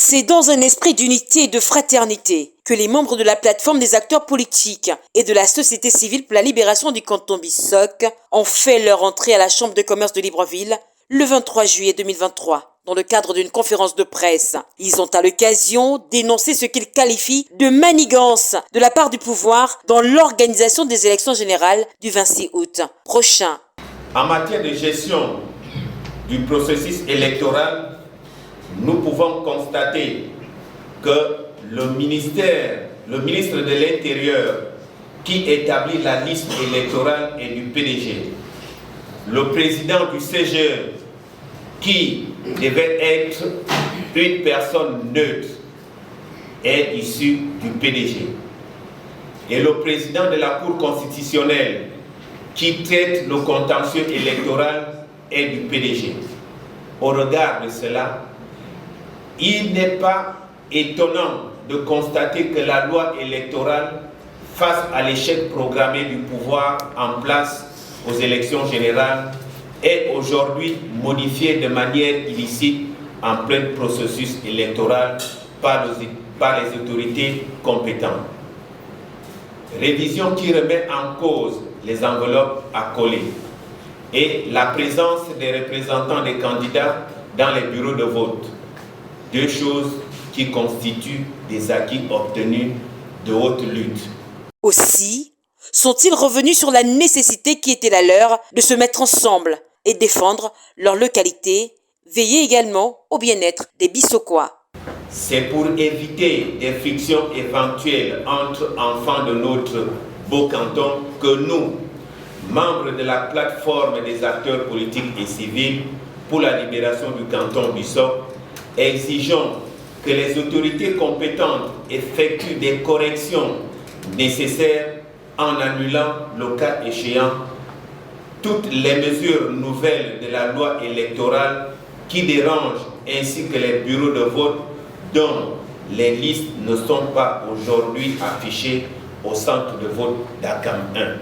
C'est dans un esprit d'unité et de fraternité que les membres de la plateforme des acteurs politiques et de la société civile pour la libération du canton Bissoc ont fait leur entrée à la Chambre de commerce de Libreville le 23 juillet 2023. Dans le cadre d'une conférence de presse, ils ont à l'occasion dénoncé ce qu'ils qualifient de manigance de la part du pouvoir dans l'organisation des élections générales du 26 août prochain. En matière de gestion du processus électoral, nous pouvons constater que le ministre de l'Intérieur qui établit la liste électorale est du PDG. Le président du CGE qui devait être une personne neutre est issu du PDG. Et le président de la Cour constitutionnelle qui traite le contentieux électoral est du PDG. Au regard de cela, il n'est pas étonnant de constater que la loi électorale, face à l'échec programmé du pouvoir en place aux élections générales, est aujourd'hui modifiée de manière illicite en plein processus électoral par les autorités compétentes. Révision qui remet en cause les enveloppes à coller et la présence des représentants des candidats dans les bureaux de vote. Deux choses qui constituent des acquis obtenus de haute lutte. Aussi, sont-ils revenus sur la nécessité qui était la leur de se mettre ensemble et défendre leur localité, veiller également au bien-être des Bissocois. C'est pour éviter des frictions éventuelles entre enfants de notre beau canton que nous, membres de la plateforme des acteurs politiques et civils pour la libération du canton Bissoc, exigeons que les autorités compétentes effectuent des corrections nécessaires en annulant, le cas échéant, toutes les mesures nouvelles de la loi électorale qui dérangent ainsi que les bureaux de vote dont les listes ne sont pas aujourd'hui affichées au centre de vote d'Akam 1.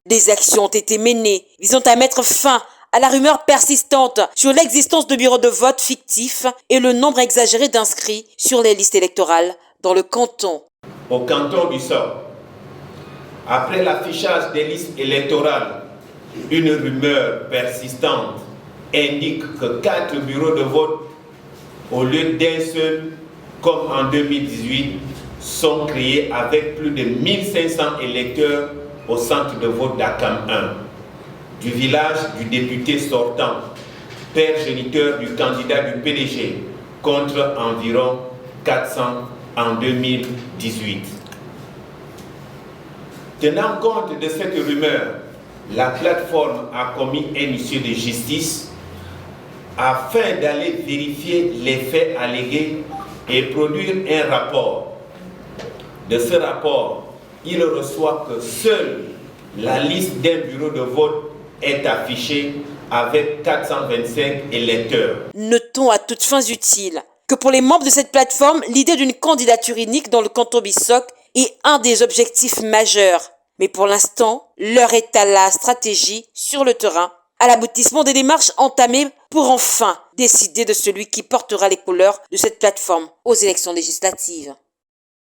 Des actions ont été menées visant à mettre fin à la rumeur persistante sur l'existence de bureaux de vote fictifs et le nombre exagéré d'inscrits sur les listes électorales dans le canton. Au canton Bissoc, après l'affichage des listes électorales, une rumeur persistante indique que 4 bureaux de vote, au lieu d'un seul, comme en 2018, sont créés avec plus de 1500 électeurs au centre de vote d'Akam 1, du village du député sortant, père géniteur du candidat du PDG, contre environ 400 en 2018. Tenant compte de cette rumeur, la plateforme a commis un huissier de justice afin d'aller vérifier les faits allégués et produire un rapport. De ce rapport, il reçoit que seule la liste d'un bureau de vote est affichée avec 425 électeurs. Notons à toutes fins utiles que pour les membres de cette plateforme, l'idée d'une candidature unique dans le canton Bissoc est un des objectifs majeurs. Mais pour l'instant, l'heure est à la stratégie sur le terrain, à l'aboutissement des démarches entamées pour enfin décider de celui qui portera les couleurs de cette plateforme aux élections législatives.